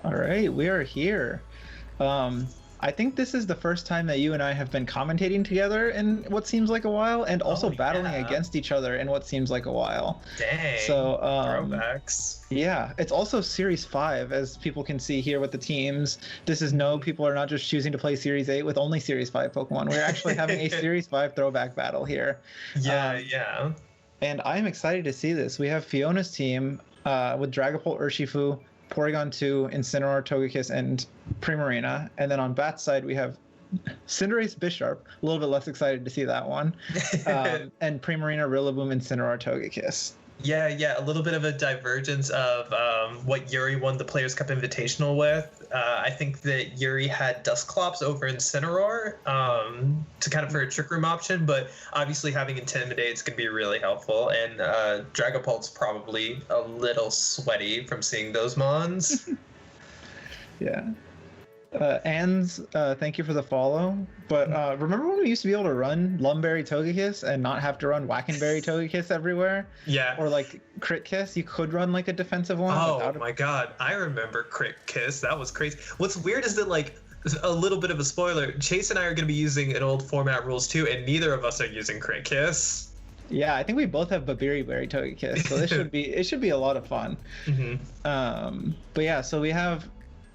All right, we are here. Um, I think this is the first time that you and I have been commentating together in what seems like a while, and also Oh battling yeah. against each other in what seems like a while. Dang. So, Throwbacks. yeah, it's also Series 5, as people can see here with the teams. This is no, people are not just choosing to play Series 8 with only Series 5 Pokemon. We're actually having a Series 5 throwback battle here. Yeah, Um, yeah. and I'm excited to see this. We have Fiona's team with Dragapult, Urshifu, Porygon 2, Incineroar, Togekiss, and Primarina. And then on Bat's side, we have Cinderace, Bisharp. A little bit less excited to see that one. And Primarina, Rillaboom, Incineroar, Togekiss. Yeah, yeah, a little bit of a divergence of what Yuri won the Players' Cup Invitational with. I think that Yuri had Dusclops over Incineroar to kind of for a Trick Room option, but obviously having Intimidate is going to be really helpful, and Dragapult's probably a little sweaty from seeing those mons. Yeah. Anne's, thank you for the follow. But remember when we used to be able to run Lumberry Togekiss and not have to run Wackenberry Togekiss everywhere? Yeah. Or like Crit Kiss, you could run like a defensive one. Oh my god, I remember Crit Kiss. That was crazy. What's weird is that, like, a little bit of a spoiler, Chase and I are going to be using an old format rules too, and neither of us are using Crit Kiss. Yeah, I think we both have Babiri Berry Togekiss, so this should be a lot of fun. But yeah, so we have.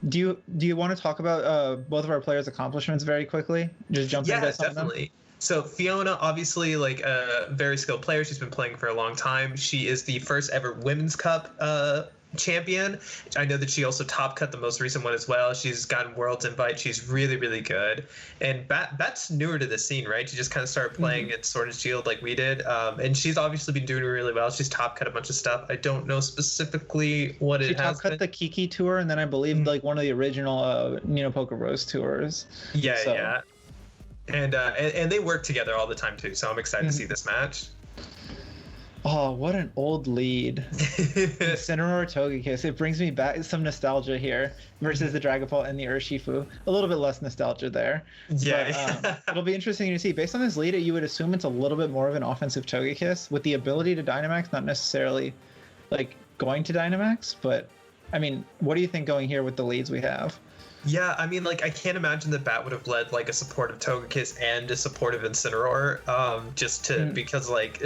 Do you want to talk about both of our players' accomplishments very quickly? Just jump into some definitely. of them. So Fiona, obviously, like a very skilled player. She's been playing for a long time. She is the first ever Women's Cup champion. I know that she also top cut the most recent one as well. She's gotten Worlds invite. She's really, really good. And Bat's newer to the scene, right? She just kind of started playing at Sword and Shield like we did. And she's obviously been doing really well. She's top cut a bunch of stuff. I don't know specifically what She it has top cut been. the Kiki tour, and then I believe like one of the original Nino Poker Rose tours. Yeah, So- yeah. And they work together all the time too. So I'm excited to see this match. Oh, what an old lead. Incineroar Togekiss. It brings me back some nostalgia here versus the Dragapult and the Urshifu. A little bit less nostalgia there. Yeah. But, it'll be interesting to see. Based on this lead, you would assume it's a little bit more of an offensive Togekiss with the ability to Dynamax, not necessarily like going to Dynamax. But I mean, what do you think going here with the leads we have? Yeah, I mean, like, I can't imagine that Bat would have led like a supportive Togekiss and a supportive Incineroar, just to because like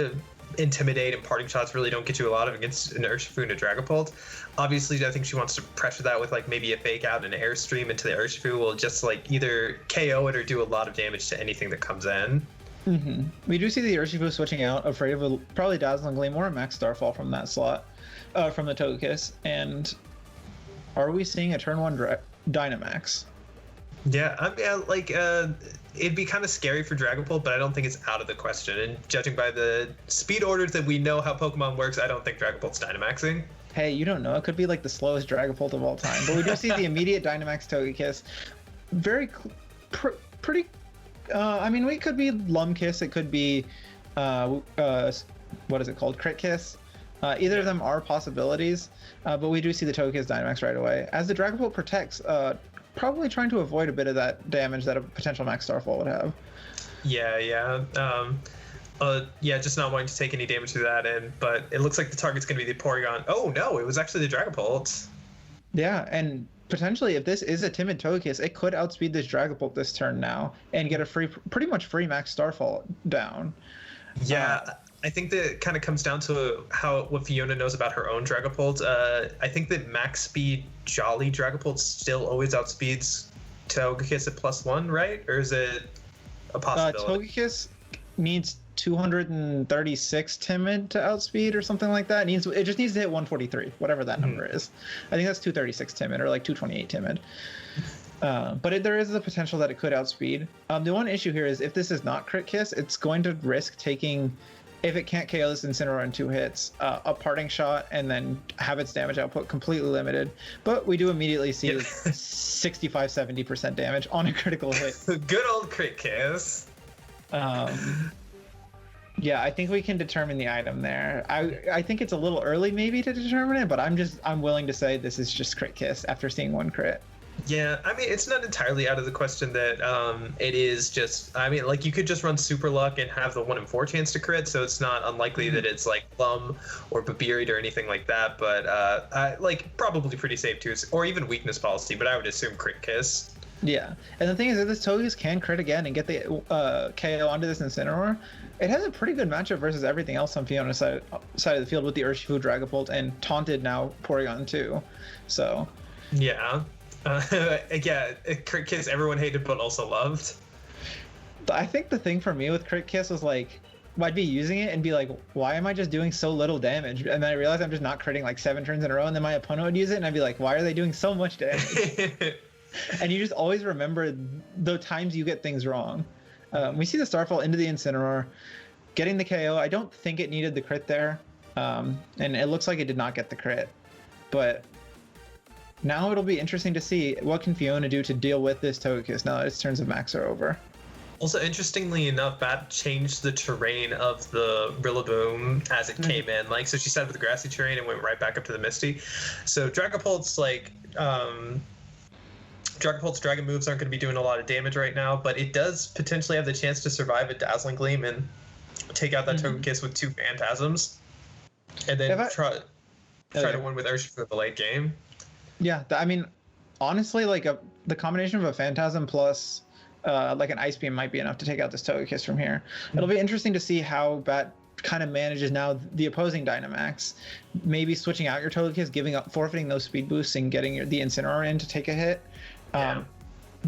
Intimidate and Parting Shots really don't get you a lot of against an Urshifu and a Dragapult. Obviously, I think she wants to pressure that with like maybe a Fake Out and an Airstream into the Urshifu will just like either KO it or do a lot of damage to anything that comes in. We do see the Urshifu switching out, afraid of probably Dazzling Gleam or a Max Starfall from that slot, from the Togekiss. And are we seeing a turn 1 Dynamax? Yeah, I mean, like, it'd be kind of scary for Dragapult, but I don't think it's out of the question. And judging by the speed orders that we know how Pokemon works, I don't think Dragapult's Dynamaxing. Hey, you don't know. It could be like the slowest Dragapult of all time. But we do see the immediate Dynamax Togekiss. Very, pretty. I mean, it could be Lumkiss. It could be, what is it called? Crit Kiss. Either of them are possibilities, but we do see the Togekiss Dynamax right away. As the Dragapult protects, probably trying to avoid a bit of that damage that a potential Max Starfall would have. Yeah, yeah. Yeah, just not wanting to take any damage through that end, but it looks like the target's going to be the Porygon. Oh, no, it was actually the Dragapult. Yeah, and potentially, if this is a timid Togekiss, it could outspeed this Dragapult this turn now and get a pretty much free Max Starfall down. Yeah, I think that it kind of comes down to what Fiona knows about her own Dragapult. I think that max speed Jolly Dragapult still always outspeeds Togekiss at +1, right? Or is it a possibility? Togekiss needs 236 timid to outspeed or something like that. It just needs to hit 143, whatever that number is. I think that's 236 timid or like 228 timid. But there is the potential that it could outspeed. The one issue here is if this is not Crit Kiss, it's going to risk taking, if it can't KO this Incineroar in 2 hits, a Parting Shot and then have its damage output completely limited. But we do immediately see 65-70% damage on a critical hit. Good old Crit Kiss. Yeah, I think we can determine the item there. I think it's a little early maybe to determine it, but I'm willing to say this is just Crit Kiss after seeing 1 crit. Yeah, I mean, it's not entirely out of the question that it is just. I mean, like you could just run Super Luck and have the 1 in 4 chance to crit, so it's not unlikely that it's like Plum or Babiried or anything like that. But like probably pretty safe too, or even Weakness Policy. But I would assume Crit Kiss. Yeah, and the thing is that this Togekiss can crit again and get the KO onto this Incineroar. It has a pretty good matchup versus everything else on Fiona's side of the field with the Urshifu, Dragapult, and taunted now Porygon too. So yeah. Yeah, Crit Kiss everyone hated but also loved. I think the thing for me with Crit Kiss was like, I'd be using it and be like, why am I just doing so little damage? And then I realized I'm just not critting like 7 turns in a row, and then my opponent would use it and I'd be like, why are they doing so much damage? And you just always remember the times you get things wrong. We see the Starfall into the Incineroar, getting the KO. I don't think it needed the crit there, and it looks like it did not get the crit, but now it'll be interesting to see what can Fiona do to deal with this Togekiss now that its turns of max are over. Also, interestingly enough, Bat changed the terrain of the Rillaboom as it came in. Like, so she started with the grassy terrain and went right back up to the Misty. So Dragapult's like, Dragapult's Dragon moves aren't going to be doing a lot of damage right now, but it does potentially have the chance to survive a Dazzling Gleam and take out that Togekiss with 2 Phantasms, and then try to win with Urshifu in the late game. Yeah, I mean, honestly, like the combination of a Phantasm plus like an Ice Beam might be enough to take out this Togekiss from here. It'll be interesting to see how Bat kind of manages now the opposing Dynamax, maybe switching out your Togekiss, forfeiting those speed boosts and getting the Incineroar in to take a hit.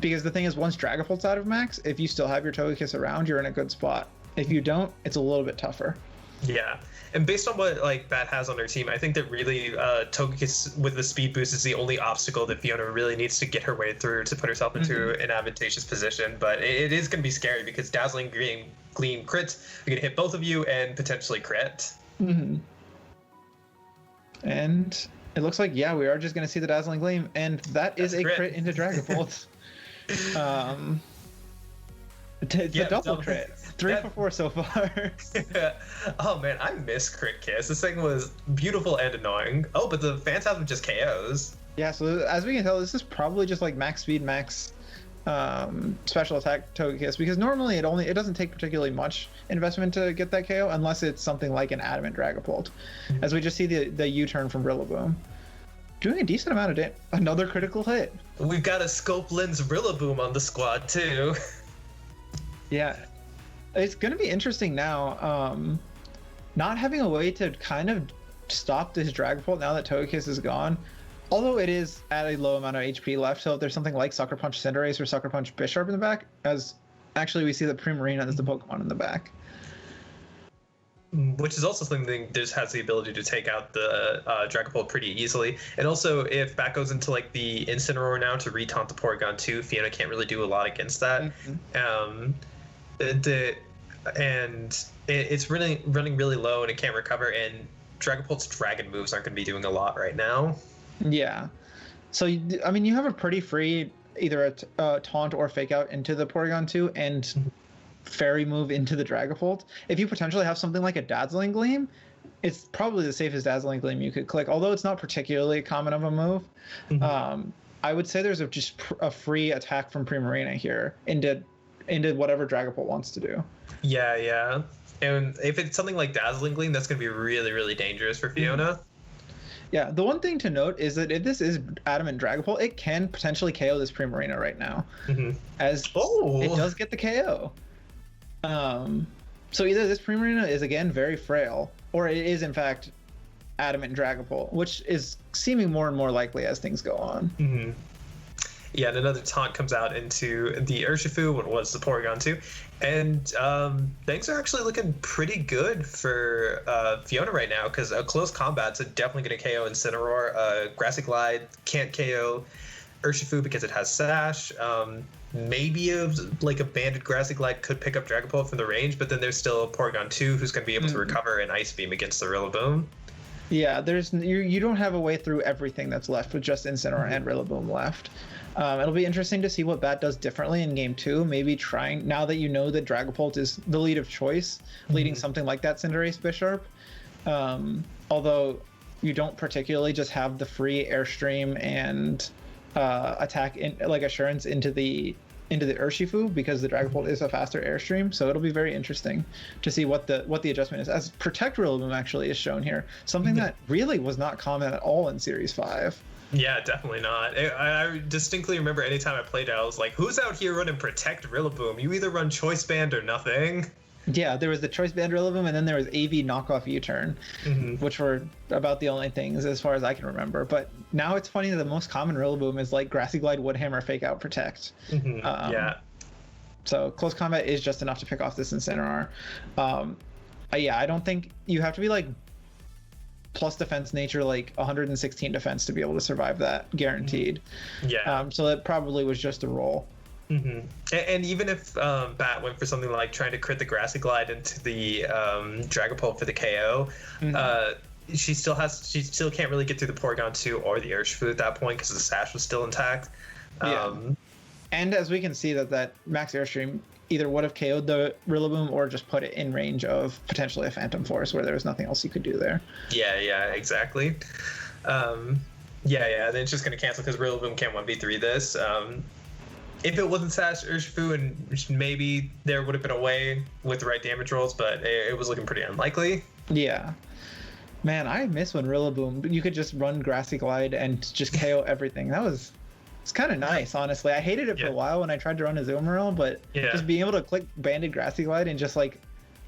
Because the thing is, once Dragapult's out of max, if you still have your Togekiss around, you're in a good spot. If you don't, it's a little bit tougher. Yeah. And based on what like Bat has on her team, I think that really Togekiss with the speed boost is the only obstacle that Fiona really needs to get her way through to put herself into an advantageous position. But it is going to be scary because Dazzling Gleam crits are going to hit both of you and potentially crit. And it looks like, yeah, we are just going to see the Dazzling Gleam, and that's a crit into Dragapult. It's a double crit. 3 for 4 so far. Oh man, I miss Crit Kiss. This thing was beautiful and annoying. Oh, but the Phantasm just KOs. Yeah, so as we can tell, this is probably just like max speed, max special attack Togekiss, because normally it doesn't take particularly much investment to get that KO unless it's something like an Adamant Dragapult. As we just see the U-turn from Rillaboom. Doing a decent amount of damage. Another critical hit. We've got a Scope Lens Rillaboom on the squad too. Yeah. It's going to be interesting now, not having a way to kind of stop this Dragapult now that Togekiss is gone. Although it is at a low amount of HP left, so if there's something like Sucker Punch Cinderace or Sucker Punch Bisharp in the back, as actually we see that Primarina is the Pokemon in the back. Which is also something that just has the ability to take out the Dragapult pretty easily. And also, if Bat goes into like the Incineroar now to retaunt the Porygon 2, Fiona can't really do a lot against that. It's really running really low and it can't recover, and Dragapult's Dragon moves aren't going to be doing a lot right now. Yeah. So, I mean, you have a pretty free either a taunt or fake out into the Porygon 2 and fairy move into the Dragapult. If you potentially have something like a Dazzling Gleam, it's probably the safest Dazzling Gleam you could click, although it's not particularly common of a move. I would say there's just a free attack from Primarina here into whatever Dragapult wants to do. Yeah. And if it's something like Dazzling Gleam, that's going to be really, really dangerous for Fiona. Yeah, the one thing to note is that if this is Adamant Dragapult, it can potentially KO this Primarina right now, as it does get the KO. So either this Primarina is again very frail, or it is in fact Adamant Dragapult, which is seeming more and more likely as things go on. Yeah, and another taunt comes out into the Urshifu, what was the Porygon 2, and things are actually looking pretty good for Fiona right now, because a close combat's definitely going to KO Incineroar. Grassy Glide can't KO Urshifu because it has Sash. Maybe a banded Grassy Glide could pick up Dragapult from the range, but then there's still Porygon 2 who's going to be able to recover an Ice Beam against the Rillaboom. Yeah, you don't have a way through everything that's left with just Incineroar and Rillaboom left. It'll be interesting to see what Bat does differently in Game 2. Maybe trying, now that you know that Dragapult is the lead of choice, leading something like that Cinderace Bisharp. Although you don't particularly just have the free Airstream and attack in like assurance into the Urshifu because the Dragapult is a faster airstream, so it'll be very interesting to see what the adjustment is. As Protect Rillaboom actually is shown here, something that really was not common at all in Series 5. Yeah, definitely not. I distinctly remember anytime I played it, I was like, who's out here running Protect Rillaboom? You either run Choice Band or nothing. Yeah, there was the Choice Band Rillaboom, and then there was AV Knockoff U-Turn, which were about the only things as far as I can remember. But now it's funny that the most common Rillaboom is like Grassy Glide, Woodhammer, Fake Out, Protect. Yeah. So Close Combat is just enough to pick off this Incineroar. Yeah, I don't think you have to be like plus defense nature, like 116 defense to be able to survive that, guaranteed. Yeah. So that probably was just a roll. And even if Bat went for something like trying to crit the Grassy Glide into the Dragapult for the KO, she still can't really get through the Porygon 2 or the Urshifu at that point because the Sash was still intact. And as we can see that Max Airstream either would have KO'd the Rillaboom or just put it in range of potentially a Phantom Force where there was nothing else you could do there. Yeah, exactly. Then it's just going to cancel because Rillaboom can't 1v3 this. If it wasn't Sash Urshifu, and maybe there would have been a way with the right damage rolls, but it was looking pretty unlikely. Yeah. Man, I miss when Rillaboom, you could just run Grassy Glide and just KO everything. It's kind of nice, honestly. I hated it for a while when I tried to run a Azumarill, but just being able to click Banded Grassy Glide and just like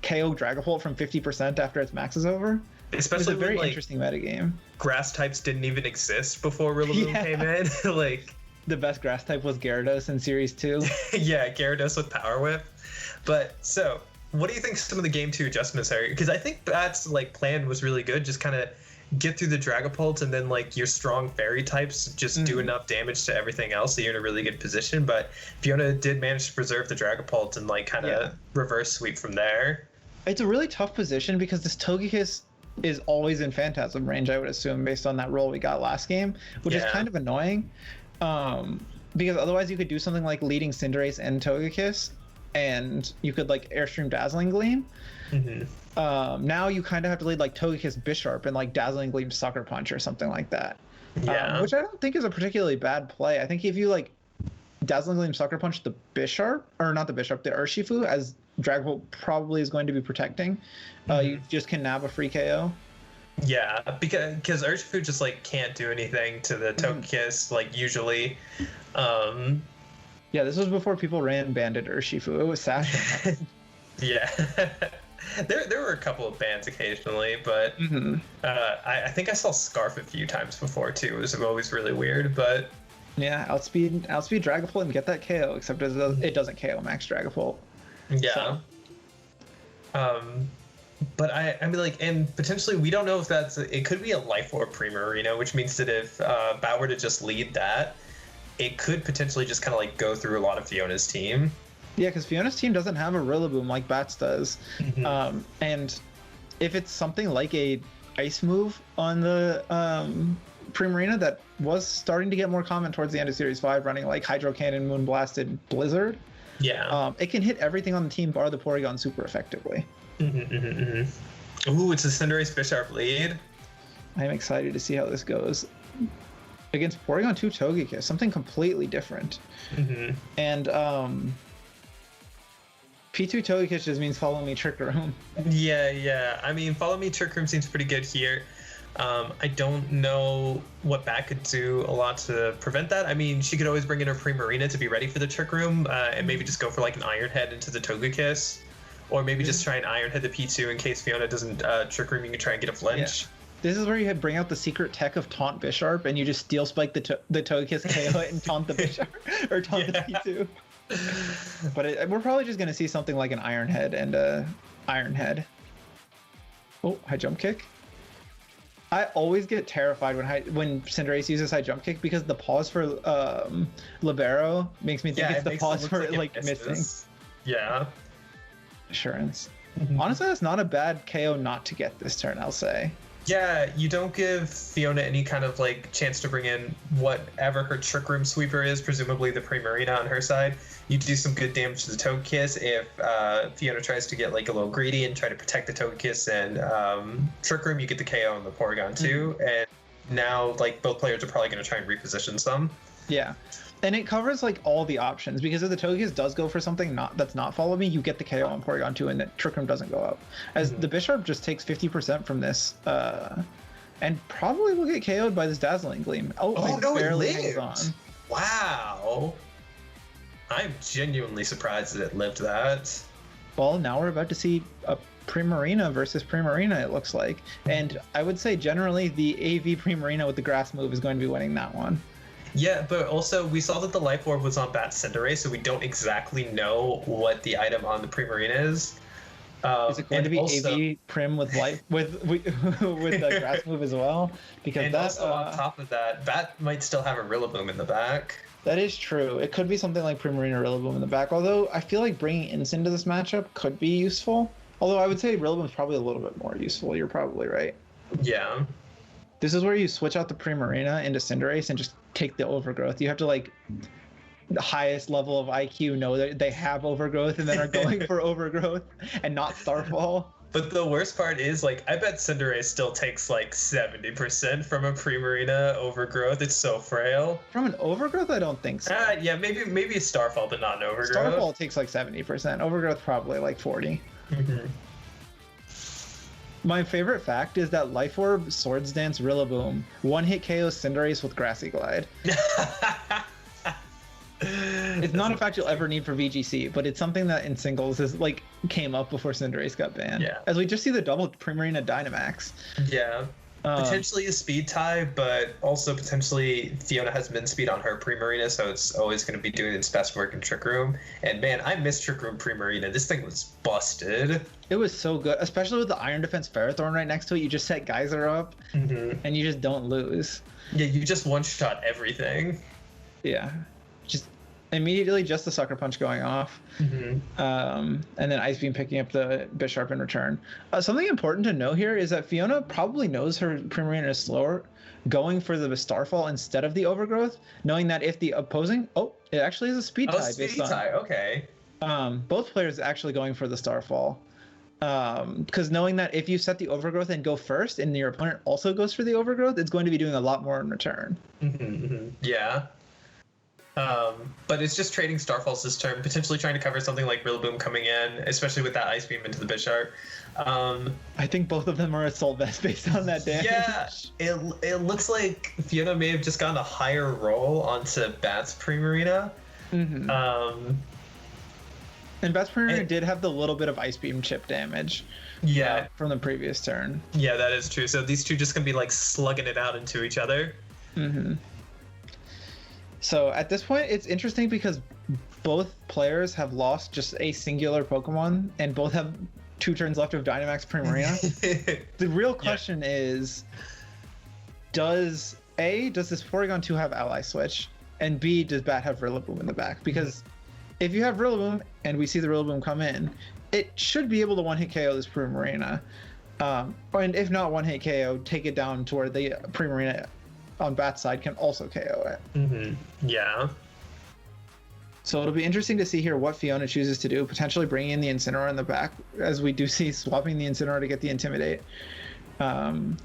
KO Dragapult from 50% after its max is over. Especially it's a very when, interesting metagame. Grass types didn't even exist before Rillaboom came in. Like the best grass type was Gyarados in Series 2. Yeah, Gyarados with Power Whip. But so, what do you think some of the Game 2 adjustments are? Because I think Bat's like plan was really good, just kind of get through the Dragapult and then like your strong fairy types just do enough damage to everything else so you're in a really good position. But Fiona did manage to preserve the Dragapult and like kind of reverse sweep from there. It's a really tough position because this Togekiss is always in Phantasm range, I would assume, based on that roll we got last game, which is kind of annoying. Because otherwise you could do something like leading Cinderace and Togekiss and you could like Airstream Dazzling Gleam. Now you kind of have to lead like Togekiss Bisharp and like Dazzling Gleam Sucker Punch or something like that. Which I don't think is a particularly bad play. I think if you like Dazzling Gleam Sucker Punch the Bisharp, or not the Bisharp, the Urshifu, as Dragapult probably is going to be protecting, you just can nab a free KO. Yeah, because Urshifu just like can't do anything to the Togekiss like usually. Yeah, this was before people ran Banded Urshifu. It was Sash. Yeah. There were a couple of bans occasionally, but I think I saw Scarf a few times before too. It was always really weird, but yeah, outspeed Dragapult and get that KO, except it doesn't KO Max Dragapult. Yeah. So. But I mean, like, and potentially we don't know if it could be a Life Orb Primarina, which means that if Bat were to just lead that, it could potentially just kind of like go through a lot of Fiona's team. Yeah, because Fiona's team doesn't have a Rillaboom like Bat's does. And if it's something like a Ice move on the Primarina that was starting to get more common towards the end of Series 5, running like Hydro Cannon, Moonblasted, Blizzard, it can hit everything on the team bar the Porygon super effectively. Ooh, it's a Cinderace Bisharp lead. I'm excited to see how this goes. Against Porygon 2 Togekiss, something completely different. And P2 Togekiss just means Follow Me Trick Room. Yeah. I mean, Follow Me Trick Room seems pretty good here. I don't know what Bat could do a lot to prevent that. I mean, she could always bring in her Primarina to be ready for the Trick Room, and maybe just go for like an Iron Head into the Togekiss. Or maybe just try and Iron Head the P2 in case Fiona doesn't Trick Room. You can try and get a flinch. This is where you bring out the secret tech of Taunt Bisharp, and you just Steel Spike the Togekiss, KO it, and taunt the Bisharp or taunt the P2. But we're probably just gonna see something like an Iron Head and a Iron Head. Oh, high jump kick. I always get terrified when Cinderace uses high jump kick because the pause for Libero makes me think it's the pause for it like missing. Yeah. Assurance. Honestly, that's not a bad KO not to get this turn, I'll say. Yeah, you don't give Fiona any kind of like chance to bring in whatever her Trick Room sweeper is, presumably the Primarina on her side. You do some good damage to the Togekiss if Fiona tries to get like a little greedy and try to protect the Togekiss and Trick Room, you get the KO on the Porygon too. And now like both players are probably going to try and reposition some. Yeah. And it covers like all the options, because if the Togekiss does go for something that's not follow me, you get the KO on Porygon 2 and the Trick Room doesn't go up. As the Bisharp just takes 50% from this and probably will get KO'd by this Dazzling Gleam. No, barely it hangs lived. on. Wow. I'm genuinely surprised that it lived that. Well, now we're about to see a Primarina versus Primarina, it looks like. And I would say generally the AV Primarina with the grass move is going to be winning that one. Yeah, but also we saw that the Life Orb was on Bat Cinderace, so we don't exactly know what the item on the Primarina is. Is it going to be also, AV Prim with life with the grass move as well? Because and also on top of that, Bat might still have a Rillaboom in the back. That is true. It could be something like Primarina Rillaboom in the back. Although I feel like bringing Ince into this matchup could be useful. Although I would say Rillaboom is probably a little bit more useful. You're probably right. Yeah. This is where you switch out the Primarina into Cinderace and just take the Overgrowth. You have to like the highest level of IQ know that they have Overgrowth and then are going for Overgrowth and not Starfall. But the worst part is, like, I bet Cinderace still takes like 70% from a Primarina Overgrowth. It's so frail. From an Overgrowth, I don't think so. Yeah, maybe a Starfall, but not an Overgrowth. Starfall takes like 70%. Overgrowth probably like 40. Mm-hmm. My favorite fact is that Life Orb, Swords Dance, Rillaboom, one-hit KO Cinderace with Grassy Glide. It's not a fact you'll ever need for VGC, but it's something that in singles is like came up before Cinderace got banned. Yeah. As we just see the double Primarina Dynamax. Yeah. Potentially a speed tie, but also potentially Fiona has min speed on her Primarina, so it's always going to be doing its best work in Trick Room. And man, I miss Trick Room Primarina. This thing was busted. It was so good, especially with the Iron Defense Ferrothorn right next to it. You just set Geyser up, and you just don't lose. Yeah, you just one-shot everything. Yeah. Just immediately just the Sucker Punch going off, and then Ice Beam picking up the Bisharp in return. Something important to know here is that Fiona probably knows her Primarina is slower, going for the Starfall instead of the Overgrowth, knowing that if the opposing... Oh, it actually is a speed tie. Speed tie, okay. Both players actually going for the Starfall. Because knowing that if you set the Overgrowth and go first, and your opponent also goes for the Overgrowth, it's going to be doing a lot more in return. Yeah. But it's just trading Starfalls this turn, potentially trying to cover something like Rillaboom coming in, especially with that Ice Beam into the Bisharp. I think both of them are Assault Vest based on that damage. Yeah, it looks like Fiona may have just gotten a higher roll onto Bat's Primarina. And Bat's Primarina did have the little bit of Ice Beam chip damage. Yeah. From the previous turn. Yeah, that is true. So these two just gonna be like slugging it out into each other. So at this point, it's interesting because both players have lost just a singular Pokemon, and both have 2 turns left of Dynamax Primarina. The real question is, does this Porygon 2 have Ally Switch? And B, does Bat have Rillaboom in the back? Because if you have Rillaboom, and we see the Rillaboom come in, it should be able to one-hit KO this Primarina. And if not one-hit KO, take it down to where the Primarina on Bat's side can also KO it. Yeah. So it'll be interesting to see here what Fiona chooses to do, potentially bringing in the Incineroar in the back, as we do see swapping the Incineroar to get the Intimidate. And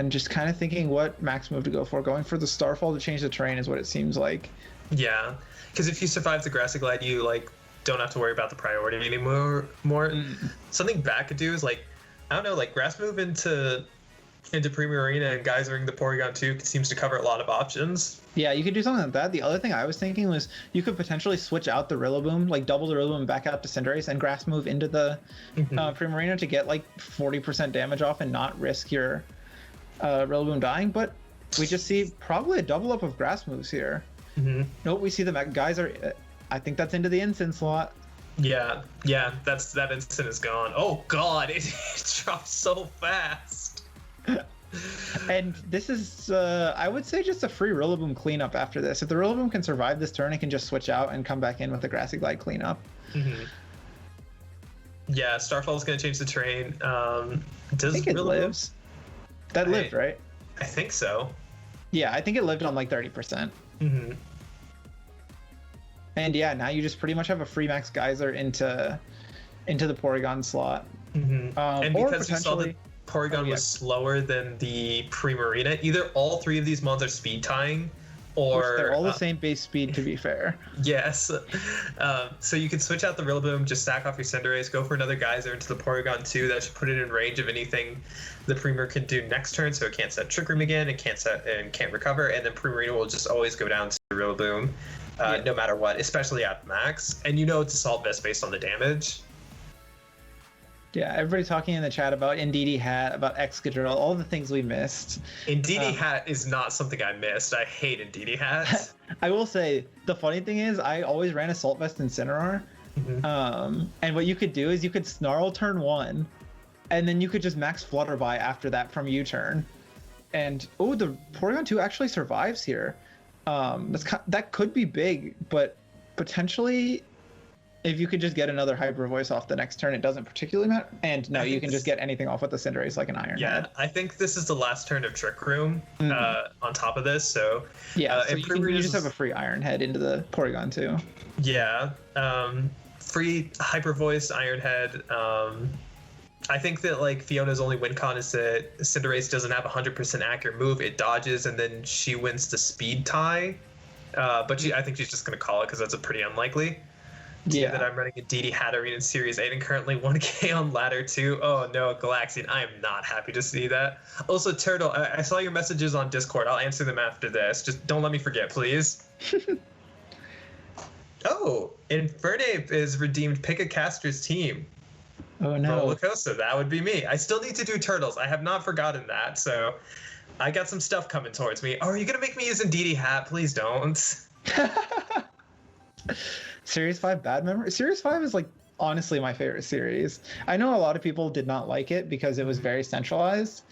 just kind of thinking what max move to go for. Going for the Starfall to change the terrain is what it seems like. Yeah, because if you survive the Grassy Glide, you like don't have to worry about the priority anymore. Something Bat could do is like, I don't know, like Grass move into Primarina and Geysering the Porygon 2 seems to cover a lot of options. Yeah, you could do something like that. The other thing I was thinking was you could potentially switch out the Rillaboom, like double the Rillaboom back out to Cinderace and Grass move into the Primarina to get like 40% damage off and not risk your Rillaboom dying. But we just see probably a double up of Grass moves here. Nope, we see the Geyser. I think that's into the Instant slot. Yeah, that instant is gone. Oh god, it dropped so fast. And this is, I would say, just a free Rillaboom cleanup after this. If the Rillaboom can survive this turn, it can just switch out and come back in with the Grassy Glide cleanup. Yeah, Starfall is going to change the terrain. I think it lives. That lived, right? I think so. Yeah, I think it lived on like 30%. And yeah, now you just pretty much have a free max Geyser into the Porygon slot. And because you saw that Porygon was slower than the Primarina, either all 3 of these mons are speed tying, or Which they're all the same base speed, to be fair. Yes. So you can switch out the Rillaboom, just stack off your Cinderace, go for another Geyser into the Porygon 2. That should put it in range of anything the Premier can do next turn, so it can't set Trick Room again, it can't recover, and then Primarina will just always go down to the Rillaboom, no matter what, especially at max. And you know it's Assault Vest based on the damage. Yeah, everybody talking in the chat about Indeedee Hat, about Excadrill, all the things we missed. Indeedee Hat is not something I missed. I hate Indeedee Hat. I will say, the funny thing is, I always ran Assault Vest and Incineroar. And what you could do is you could Snarl turn 1, and then you could just max Flutterby after that from U-turn. And, oh, the Porygon 2 actually survives here. That could be big, but potentially... if you could just get another Hyper Voice off the next turn, it doesn't particularly matter. And no, you can just get anything off with the Cinderace like an Iron Head. I think this is the last turn of Trick Room on top of this. So so you just have a free Iron Head into the Porygon too. Yeah, free Hyper Voice, Iron Head. I think that like Fiona's only win con is that Cinderace doesn't have a 100% accurate move. It dodges and then she wins the speed tie. But I think she's just gonna call it because that's a pretty unlikely. Yeah, that I'm running a DD Hatterene in Series 8 and currently 1k on Ladder 2. Oh no, Galaxian, I am not happy to see that. Also, Turtle, I saw your messages on Discord. I'll answer them after this. Just don't let me forget, please. Oh, Infernape is redeemed Pick a Caster's team. Oh no. Roller Coaster, that would be me. I still need to do Turtles. I have not forgotten that, so I got some stuff coming towards me. Oh, are you going to make me use Indeedee Hat? Please don't. Series 5 bad memory. Series 5 is like honestly my favorite series. I know a lot of people did not like it because it was very centralized.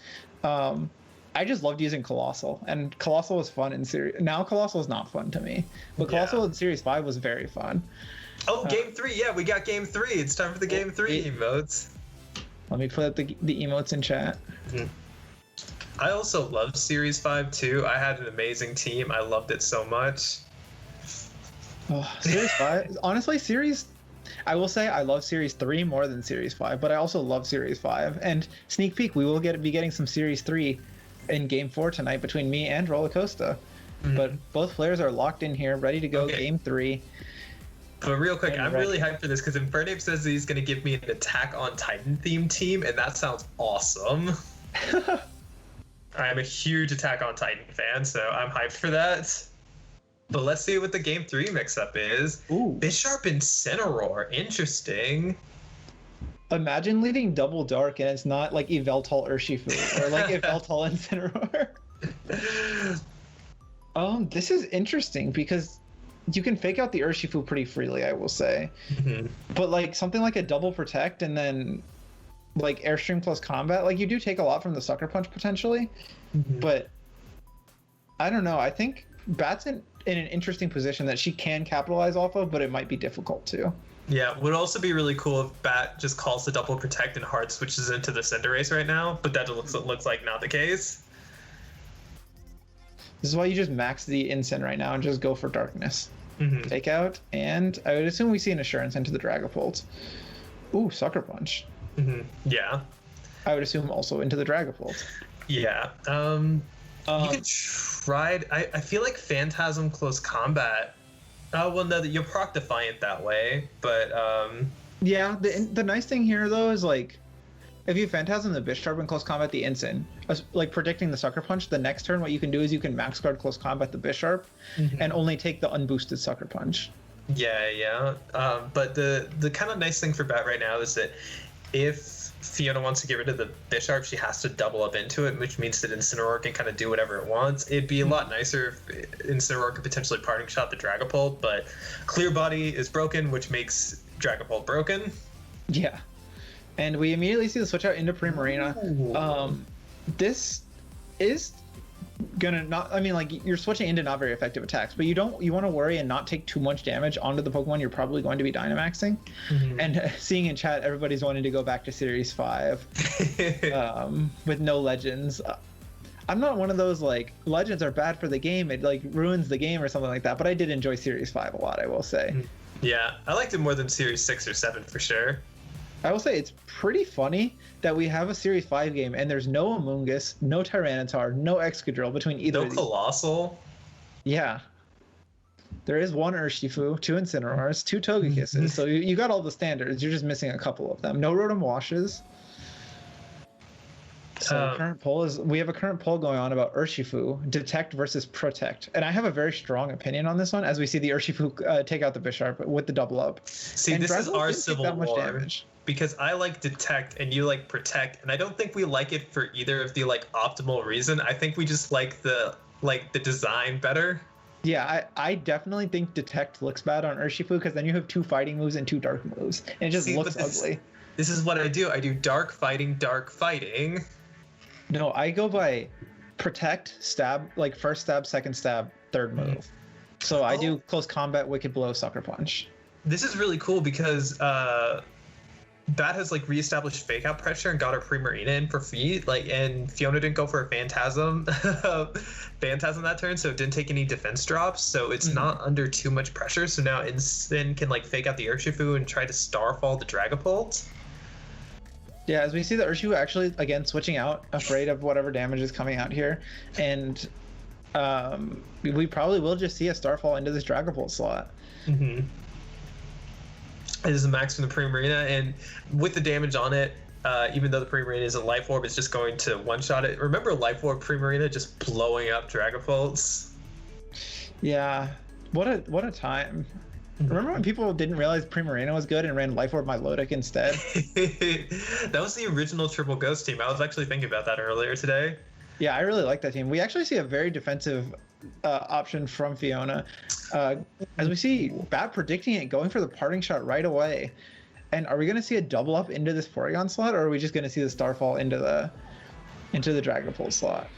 I just loved using Colossal, and Colossal was fun in series. Now Colossal is not fun to me, but Colossal in Series 5 was very fun. Oh, Game 3. Yeah, we got Game 3. It's time for the Game 3 emotes. Let me put the emotes in chat. I also loved Series 5 too. I had an amazing team. I loved it so much. Oh, Series 5. Honestly, I will say I love Series 3 more than Series 5, but I also love Series 5. And sneak peek, we will be getting some Series 3 in Game 4 tonight between me and Rollercoaster. But both players are locked in here, ready to go. Game 3. But real quick, I'm really hyped for this because Infernape says he's going to give me an Attack on Titan themed team, and that sounds awesome. I'm a huge Attack on Titan fan, so I'm hyped for that. But let's see what the Game 3 mix-up is. Ooh. Bisharp and Incineroar. Interesting. Imagine leading Double Dark and it's not like Yveltal Urshifu or like Yveltal Incineroar. This is interesting because you can fake out the Urshifu pretty freely, I will say. But like something like a Double Protect and then like Airstream plus Combat, like you do take a lot from the Sucker Punch potentially. But I don't know. I think Bat's in an interesting position that she can capitalize off of, but it might be difficult too. Yeah, would also be really cool if Bat just calls the Double Protect and hard switches into the Cinderace right now, but that looks like not the case. This is why you just max the Incin right now and just go for Darkness. Take out, and I would assume we see an Assurance into the Dragapult. Ooh, Sucker Punch. Yeah. I would assume also into the Dragapult. Yeah. You could try. I feel like Phantasm Close Combat. Oh well, no, you're proc Defiant that way, but yeah. The nice thing here though is like, if you Phantasm the Bisharp in Close Combat the Incin, like predicting the Sucker Punch, the next turn what you can do is you can Max Guard Close Combat the Bisharp, and only take the unboosted Sucker Punch. Yeah. But the kind of nice thing for Bat right now is that if Fiona wants to get rid of the Bisharp, she has to double up into it, which means that Incineroar can kind of do whatever it wants. It'd be a lot nicer if Incineroar could potentially parting shot the Dragapult, but Clear Body is broken, which makes Dragapult broken. Yeah. And we immediately see the switch out into Primarina. This is gonna not, I mean, like, you're switching into not very effective attacks, but you want to worry and not take too much damage onto the Pokemon you're probably going to be Dynamaxing. And seeing in chat everybody's wanting to go back to Series 5 with no Legends. I'm not one of those like Legends are bad for the game, it like ruins the game or something like that, but I did enjoy Series 5 a lot, I will say. Yeah, I liked it more than Series 6 or 7 for sure. I will say it's pretty funny that we have a Series 5 game and there's no Amoonguss, no Tyranitar, no Excadrill between either of these. No Colossal. Yeah. There is one Urshifu, 2 Incineroars, 2 Togekisses, so you got all the standards. You're just missing a couple of them. No Rotom Washes. So the current poll is, we have a current poll going on about Urshifu, Detect versus Protect. And I have a very strong opinion on this one, as we see the Urshifu take out the Bisharp with the double up. See, and this is Dragapult our didn't take civil that much war. damage. Because I like Detect and you like Protect, and I don't think we like it for either of the like optimal reason. I think we just like the design better. Yeah, I definitely think Detect looks bad on Urshifu because then you have 2 fighting moves and 2 dark moves, and it just looks ugly. This is what I do. I do dark fighting, dark fighting. No, I go by Protect, Stab, like first stab, second stab, third move. So I do Close Combat, Wicked Blow, Sucker Punch. This is really cool because Bat has like reestablished fake out pressure and got her Primarina in for free. Like, and Fiona didn't go for a Phantasm that turn, so it didn't take any defense drops. So it's not under too much pressure. So now Incin can like fake out the Urshifu and try to Starfall the Dragapult. Yeah, as we see the Urshifu actually again switching out, afraid of whatever damage is coming out here, and we probably will just see a Starfall into this Dragapult slot. It is a max from the Primarina, and with the damage on it, even though the Primarina isn't Life Orb, it's just going to one-shot it. Remember Life Orb Primarina just blowing up Dragapults? Yeah. What a time. Remember when people didn't realize Primarina was good and ran Life Orb Milotic instead? That was the original Triple Ghost team. I was actually thinking about that earlier today. Yeah, I really like that team. We actually see a very defensive option from Fiona. As we see Bat predicting it, going for the parting shot right away. And are we going to see a double up into this Porygon slot, or are we just going to see the Starfall into the Dragapult slot?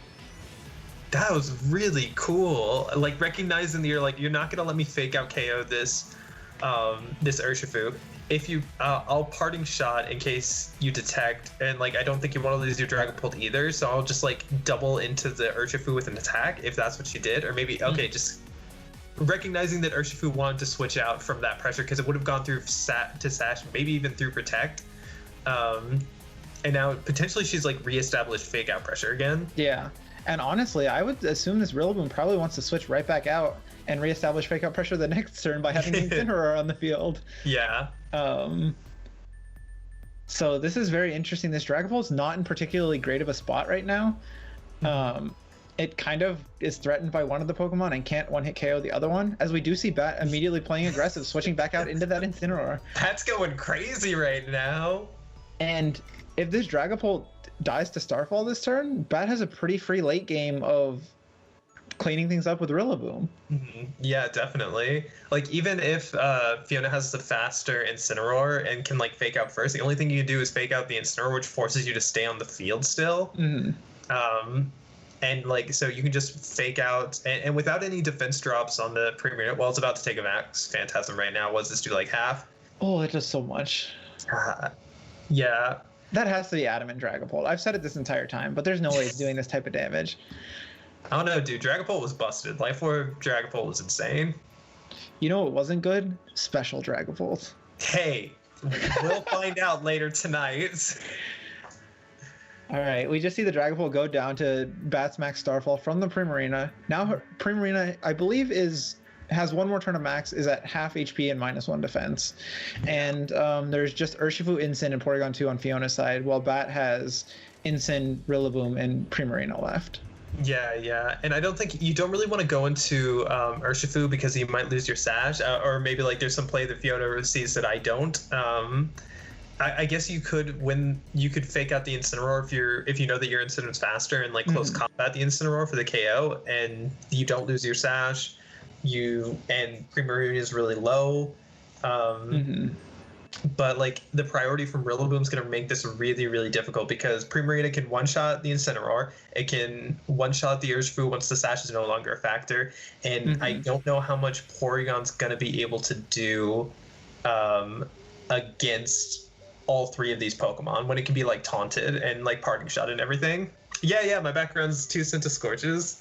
That was really cool. Like recognizing that you're not going to let me fake out KO this Urshifu. If you I'll parting shot in case you detect, and like I don't think you want to lose your Dragapult either, so I'll just like double into the Urshifu with an attack if that's what you did. Or maybe just recognizing that Urshifu wanted to switch out from that pressure because it would have gone through to Sash, maybe even through Protect, and now potentially she's like reestablished fake out pressure again. Yeah, and honestly I would assume this Rillaboom probably wants to switch right back out and reestablish fake out pressure the next turn by having Incineroar on the field. Yeah. So this is very interesting. This Dragapult's not in particularly great of a spot right now. It kind of is threatened by one of the Pokemon and can't one-hit KO the other one, as we do see Bat immediately playing aggressive, switching back out into that Incineroar. Bat's going crazy right now. And if this Dragapult dies to Starfall this turn, Bat has a pretty free late game of cleaning things up with Rillaboom. Yeah, definitely. Like even if Fiona has the faster Incineroar and can like fake out first, the only thing you can do is fake out the Incineroar, which forces you to stay on the field still. And like so you can just fake out and without any defense drops on the Primarina. Well, it's about to take a max Phantasm right now. What does this do, like half? Oh, it does so much. Yeah. That has to be Adamant Dragapult. I've said it this entire time, but there's no way it's doing this type of damage. I don't know, dude. Dragapult was busted. Life Orb Dragapult was insane. You know what wasn't good? Special Dragapult. Hey, we'll find out later tonight. All right, we just see the Dragapult go down to Bat's max Starfall from the Primarina. Now her Primarina, I believe, has one more turn of max, is at half HP and -1 defense. And there's just Urshifu, Incin, and Porygon 2 on Fiona's side, while Bat has Incin, Rillaboom, and Primarina left. Yeah, and I don't think you don't really want to go into Urshifu because you might lose your Sash, or maybe like there's some play that Fiona sees that I don't. I guess you could fake out the Incineroar if you know that your Incineroar's faster and like close combat the Incineroar for the KO, and you don't lose your Sash. And Primarina is really low. But like the priority from Rillaboom is going to make this really, really difficult because Primarina can one-shot the Incineroar. It can one-shot the Urshifu once the Sash is no longer a factor. And I don't know how much Porygon's going to be able to do against all three of these Pokemon when it can be like taunted and like parting shot and everything. Yeah, my background's 2 Centiscorches.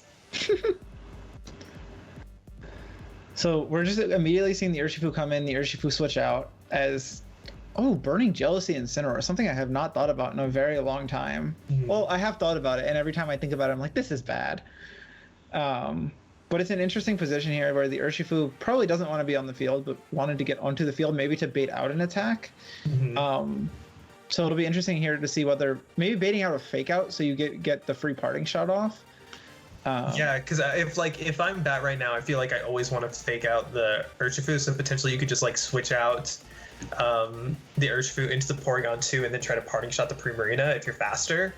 So we're just immediately seeing the Urshifu come in, the Urshifu switch out as, Burning Jealousy Incineroar, something I have not thought about in a very long time. Well, I have thought about it, and every time I think about it, I'm like, this is bad. But it's an interesting position here where the Urshifu probably doesn't want to be on the field, but wanted to get onto the field, maybe to bait out an attack. So it'll be interesting here to see whether maybe baiting out a fake out so you get the free parting shot off. Yeah, because if I'm Bat right now, I feel like I always want to fake out the Urshifu, so potentially you could just like switch out the Urshifu into the Porygon 2 and then try to parting shot the Primarina if you're faster.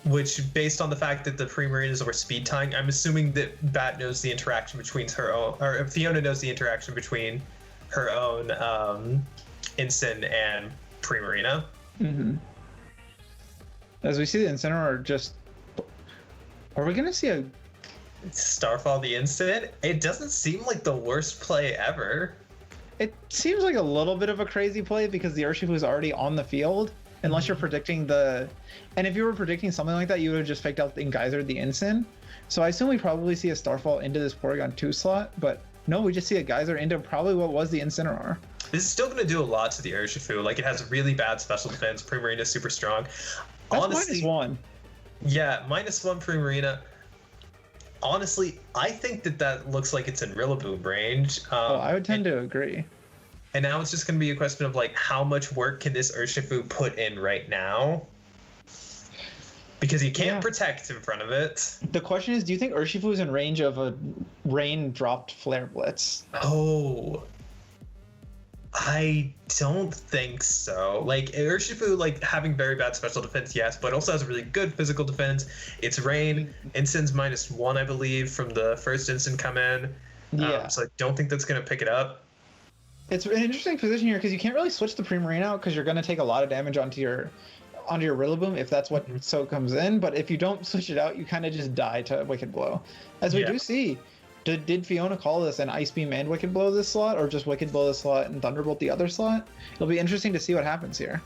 Which, based on the fact that the Primarinas were speed tying, I'm assuming that Bat knows the interaction between her own, or Fiona knows the interaction between her own Incin and Primarina. As we see the Incineroar just... Are we going to see a... Starfall the Incin? It doesn't seem like the worst play ever. It seems like a little bit of a crazy play because the Urshifu is already on the field. Unless you're predicting the... And if you were predicting something like that, you would have just faked out and geysered the Incin. So I assume we probably see a Starfall into this Porygon 2 slot, but no, we just see a geyser into probably what was the Incineroar. This is still going to do a lot to the Urshifu. Like, it has really bad special defense. Primarina is super strong. That's honestly, -1. Yeah, -1 Primarina. Honestly, I think that looks like it's in Rillaboom range. I would tend to agree. And now it's just going to be a question of, like, how much work can this Urshifu put in right now? Because you can't protect in front of it. The question is, do you think Urshifu is in range of a rain-dropped Flare Blitz? Oh, I don't think so. Like, Urshifu, like, having very bad special defense, yes, but also has a really good physical defense. It's rain. Incin's -1, I believe, from the first Incin come in. Yeah. So I don't think that's going to pick it up. It's an interesting position here because you can't really switch the Primarina out because you're going to take a lot of damage onto your Rillaboom if that's what so comes in. But if you don't switch it out, you kind of just die to Wicked Blow. As we do see, did Fiona call this an Ice Beam and Wicked Blow this slot, or just Wicked Blow this slot and Thunderbolt the other slot? It'll be interesting to see what happens here.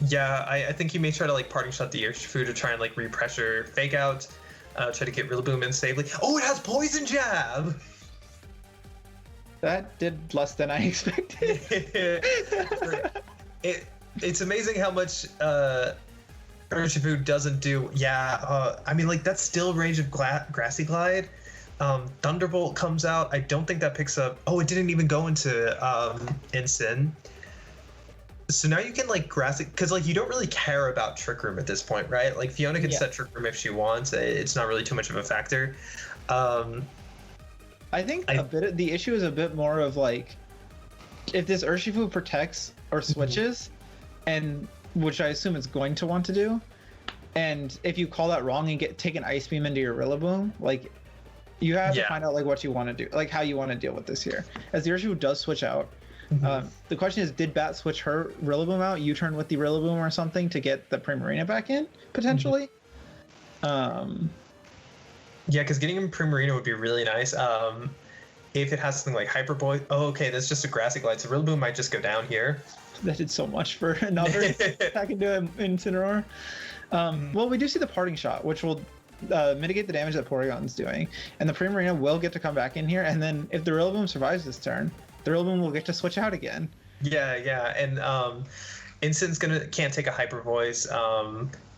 Yeah, I think he may try to like parting shot the Urshifu to try and like repressure fake out, try to get Rillaboom in safely. Oh, it has Poison Jab! That did less than I expected. It's amazing how much Urshifu doesn't do. Yeah, I mean, like, that's still range of Grassy Glide. Thunderbolt comes out. I don't think that picks up. Oh, it didn't even go into Incin. So now you can, like, Grassy... Because, like, you don't really care about Trick Room at this point, right? Like, Fiona can set Trick Room if she wants. It's not really too much of a factor. I think the issue is a bit more of like if this Urshifu protects or switches, and which I assume it's going to want to do, and if you call that wrong and take an Ice Beam into your Rillaboom, like you have to find out like what you want to do, like how you want to deal with this here. As the Urshifu does switch out, the question is, did Bat switch her Rillaboom out, U-turn with the Rillaboom or something to get the Primarina back in potentially? Yeah, because getting him Primarina would be really nice. If it has something like Hyper Boy, okay, that's just a Grassy Glide, so Rillaboom might just go down here. That did so much for another attack into Incineroar. Well, we do see the parting shot, which will mitigate the damage that Porygon's doing, and the Primarina will get to come back in here, and then if the Rillaboom survives this turn, the Rillaboom will get to switch out again. Yeah, and Incin's can't take a Hyper Voice.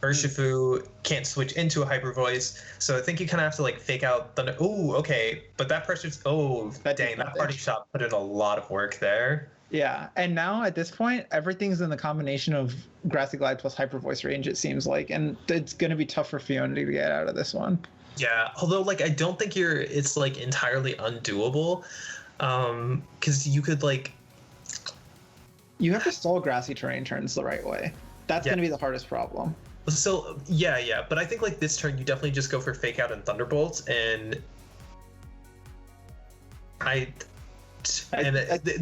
Urshifu can't switch into a Hyper Voice, so I think you kind of have to like fake out Thunder. Oh, okay, but that pressure's that parting shot put in a lot of work there. Yeah, and now at this point, everything's in the combination of Grassy Glide plus Hyper Voice range, it seems like, and it's going to be tough for Fiona to get out of this one. Yeah, although like I don't think it's like entirely undoable, because you could like. You have to stall grassy terrain turns the right way. That's going to be the hardest problem. So yeah, but I think like this turn you definitely just go for Fake Out and Thunderbolts, and the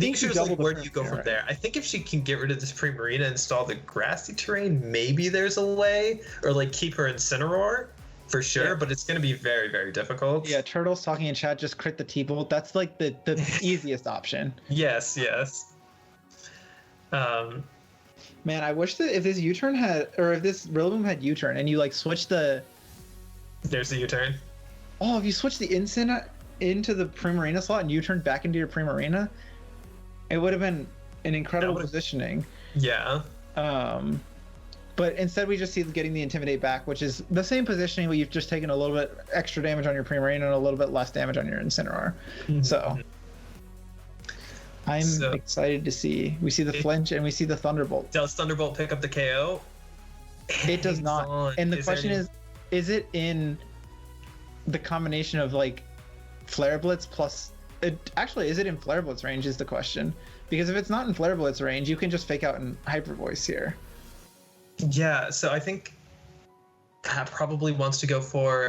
issue is like where do you go from there? I think if she can get rid of this Primarina and install the grassy terrain, maybe there's a way, or like keep her Incineroar for sure, but it's going to be very, very difficult. Yeah, Turtle's talking in chat, just crit the T-Bolt. That's like the easiest option. Yes. Man, I wish that if this U-turn had, or if this Rillaboom had U-turn, and you like switch the... There's the U-turn. Oh, if you switch the Incin into the Primarina slot and U-turn back into your Primarina, it would have been an incredible positioning. Yeah. But instead, we just see getting the Intimidate back, which is the same positioning, but you've just taken a little bit extra damage on your Primarina and a little bit less damage on your Incineroar. So I'm excited to see. We see the flinch and we see the Thunderbolt. Does Thunderbolt pick up the KO? It does not. And the question is it in the combination of like Flare Blitz plus... Actually, is it in Flare Blitz range is the question. Because if it's not in Flare Blitz range, you can just fake out in Hyper Voice here. Yeah, so I think Pat probably wants to go for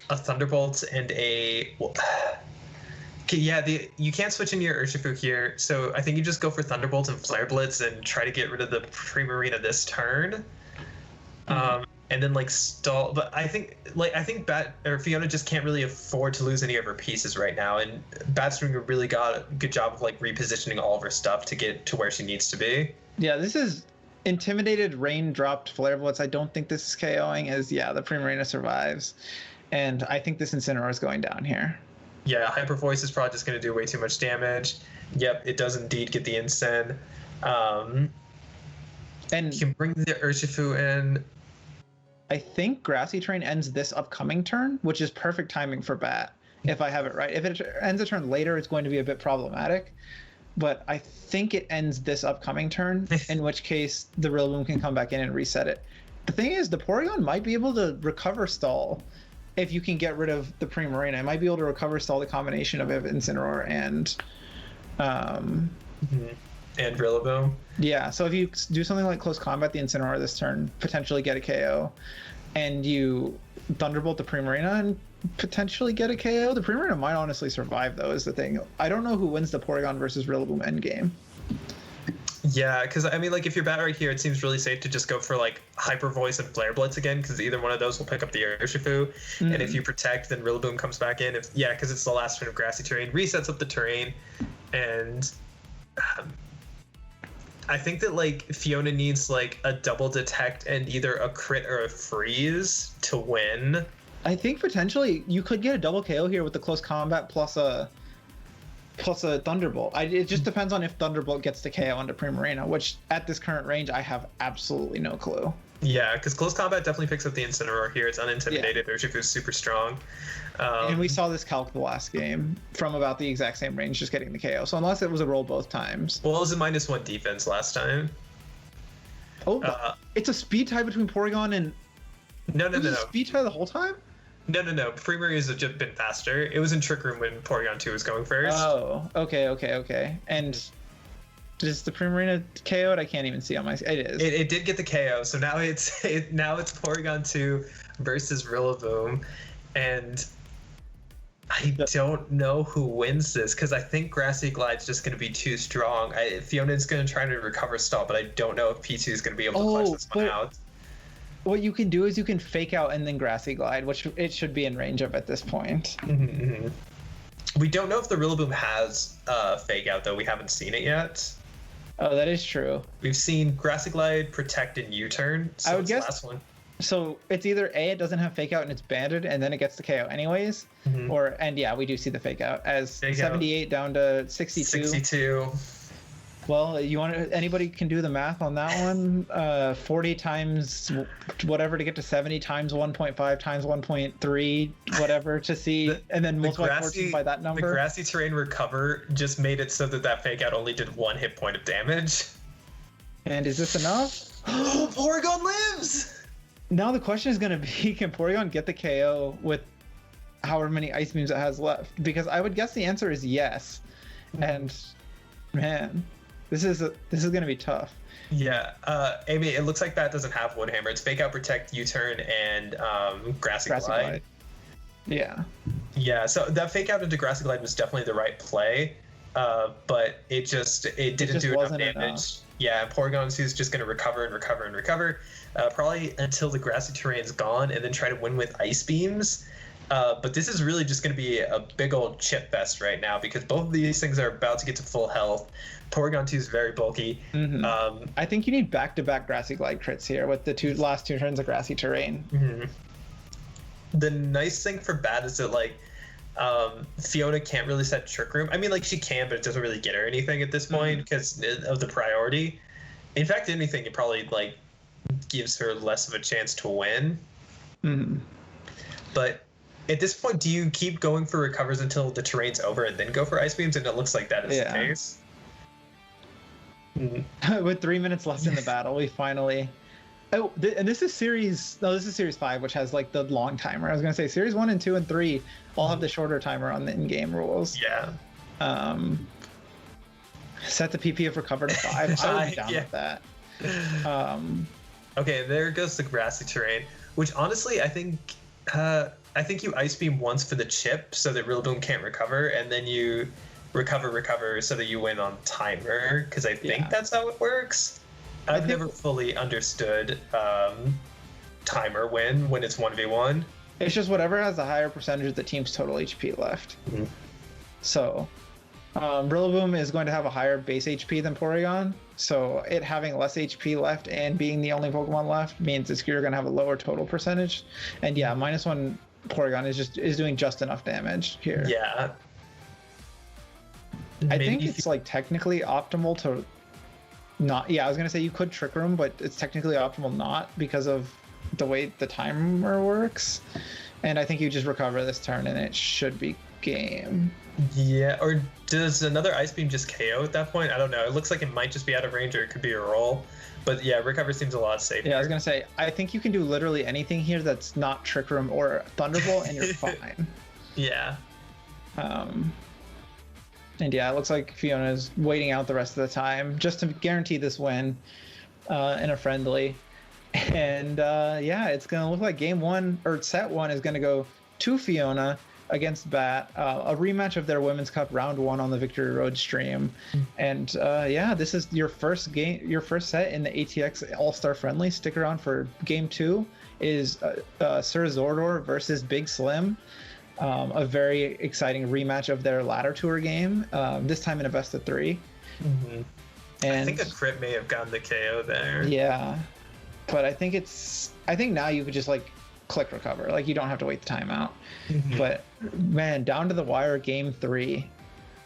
a Thunderbolt and a... Yeah, you can't switch into your Urshifu here, so I think you just go for Thunderbolt and Flare Blitz and try to get rid of the Primarina this turn. And then like stall, but I think Fiona just can't really afford to lose any of her pieces right now, and Batstringer really got a good job of like repositioning all of her stuff to get to where she needs to be. Yeah, this is Intimidated, Rain dropped Flare Blitz. I don't think this is KOing, as the Primarina survives, and I think this Incineroar is going down here. Yeah, Hyper Voice is probably just going to do way too much damage. Yep, it does indeed get the Incin. And you can bring the Urshifu in. I think Grassy Terrain ends this upcoming turn, which is perfect timing for Bat, if I have it right. If it ends a turn later, it's going to be a bit problematic. But I think it ends this upcoming turn, in which case the Rillaboom can come back in and reset it. The thing is, the Porygon might be able to recover stall if you can get rid of the Primarina. It might be able to recover stall the combination of Incineroar and... And Rillaboom. Yeah, so if you do something like Close Combat the Incineroar this turn, potentially get a KO, and you Thunderbolt the Primarina and potentially get a KO, the Primarina might honestly survive, though, is the thing. I don't know who wins the Porygon versus Rillaboom endgame. Yeah, because I mean, like, if you're Bat right here, it seems really safe to just go for like Hyper Voice and Flare Blitz again, because either one of those will pick up the Urshifu, and if you protect, then Rillaboom comes back in. Because it's the last turn of Grassy Terrain, resets up the terrain, and I think that like Fiona needs like a double detect and either a crit or a freeze to win. I think potentially you could get a double KO here with the Close Combat plus a Thunderbolt. It just depends on if Thunderbolt gets the KO onto Primarina, which at this current range I have absolutely no clue. Yeah, because Close Combat definitely picks up the Incineroar here. It's unintimidated. Yeah. Urshifu's super strong. And we saw this calc the last game from about the exact same range, just getting the KO. So unless it was a roll both times. Well, it was a -1 defense last time. Oh, it's a speed tie between Porygon and... No. Speed tie the whole time? No. Primaries have just been faster. It was in Trick Room when Porygon 2 was going first. Oh, okay. And does the Primarina KO'd? I can't even see on my... It is. It did get the KO, so now it's Porygon 2 versus Rillaboom, and I don't know who wins this, because I think Grassy Glide's just going to be too strong. Fiona's going to try to recover stall, but I don't know if P2 is going to be able to clutch this one out. What you can do is you can fake out and then Grassy Glide, which it should be in range of at this point. We don't know if the Rillaboom has fake out, though. We haven't seen it yet. Oh, that is true. We've seen Grassy Glide, Protect, and U-turn. So I would guess. Last one. So it's either A, it doesn't have fake out and it's banded, and then it gets the KO anyways, and yeah, we do see the fake out as fake 78 out. Down to 62. 62. Well, anybody can do the math on that one. 40 times whatever to get to 70 times 1.5 times 1.3 whatever to see, and then multiply 14 by that number. The Grassy Terrain recover just made it so that fake out only did 1 hit point of damage. And is this enough? Oh, Porygon lives! Now the question is going to be, can Porygon get the KO with however many Ice Beams it has left? Because I would guess the answer is yes. And man, this is going to be tough. Yeah, Amy, it looks like Bat doesn't have Wood Hammer. It's Fake Out, Protect, U-Turn, and Grassy Glide. Yeah. Yeah, so that Fake Out into Grassy Glide was definitely the right play, but it didn't do enough damage. Yeah, Porygon 2 is just going to recover and recover and recover, probably until the Grassy Terrain's gone, and then try to win with Ice Beams. But this is really just going to be a big old chip fest right now, because both of these things are about to get to full health. Porygon 2 is very bulky. I think you need back-to-back Grassy Glide crits here with the last two turns of Grassy Terrain. The nice thing for Bat is that, like, Fiona can't really set Trick Room. I mean, like, she can, but it doesn't really get her anything at this point because of the priority. In fact, anything, it probably like gives her less of a chance to win. Mm-hmm. But at this point, do you keep going for recovers until the terrain's over and then go for ice beams? And it looks like that is the case. With 3 minutes left in the battle, we finally. Oh, and this is series 5, which has like the long timer. I was gonna say series 1 and 2 and 3 all have the shorter timer on the in-game rules. Yeah. Set the PP of recover to 5. I would be down with that. Okay, there goes the grassy terrain, which honestly I think you ice beam once for the chip so that Rillaboom can't recover, and then you recover so that you win on timer, because I think that's how it works. I've never fully understood timer when it's 1v1. It's just whatever has the higher percentage of the team's total HP left. Mm-hmm. So Rillaboom is going to have a higher base HP than Porygon, so it having less HP left and being the only Pokemon left means you're going to have a lower total percentage. And yeah, -1 Porygon is doing just enough damage here. Yeah. I think it's like technically optimal to not. Yeah, I was gonna say you could Trick Room, but it's technically optimal not because of the way the timer works. And I think you just recover this turn and it should be game. Yeah, or does another Ice Beam just KO at that point? I don't know. It looks like it might just be out of range, or it could be a roll. But yeah, recover seems a lot safer. Yeah, I was gonna say I think you can do literally anything here that's not Trick Room or Thunderbolt, and you're fine. Yeah. And yeah, it looks like Fiona's waiting out the rest of the time just to guarantee this win in a friendly. And yeah, it's going to look like game 1 or set 1 is going to go to Fiona against Bat, a rematch of their Women's Cup round 1 on the Victory Road stream. And yeah, this is your first set in the ATX All-Star Friendly. Stick around for game 2 is Sir Zordor versus Big Slim. A very exciting rematch of their ladder tour game, this time in a best of 3. Mm-hmm. And I think a crit may have gotten the KO there. Yeah, but I think now you could just like click recover, like you don't have to wait the timeout. Mm-hmm. But man, down to the wire, game 3.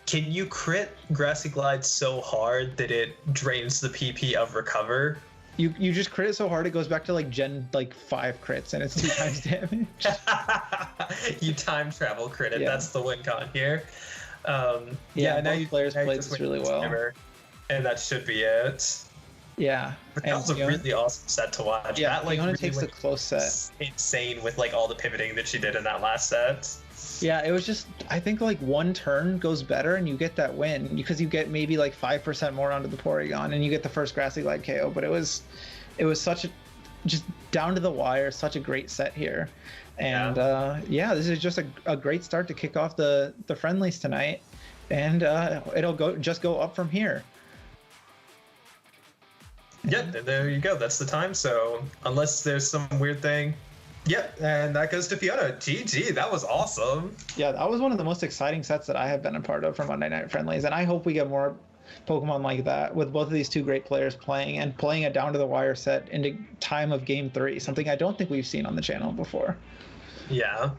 Can you crit Grassy Glide so hard that it drains the PP of recover? You just crit it so hard it goes back to like Gen 5 crits and it's 2 times damage. You time travel crit it. Yeah. That's the win con here. Yeah, now players played this really well. And that should be it. Yeah. But that was a really awesome set to watch. Yeah, that, like, Fiona takes a close set. Insane with like all the pivoting that she did in that last set. Yeah, it was just, I think like one turn goes better and you get that win because you get maybe like 5% more onto the Porygon and you get the first Grassy Glide KO. But it was such a, just down to the wire, such a great set here. And yeah, this is just a great start to kick off the friendlies tonight. And it'll go up from here. Yep, and there you go. That's the time. So unless there's some weird thing. Yep, and that goes to Fiona. GG, that was awesome. Yeah, that was one of the most exciting sets that I have been a part of for Monday Night Friendlies, and I hope we get more Pokemon like that with both of these two great players playing a down-to-the-wire set into time of Game 3, something I don't think we've seen on the channel before. Yeah.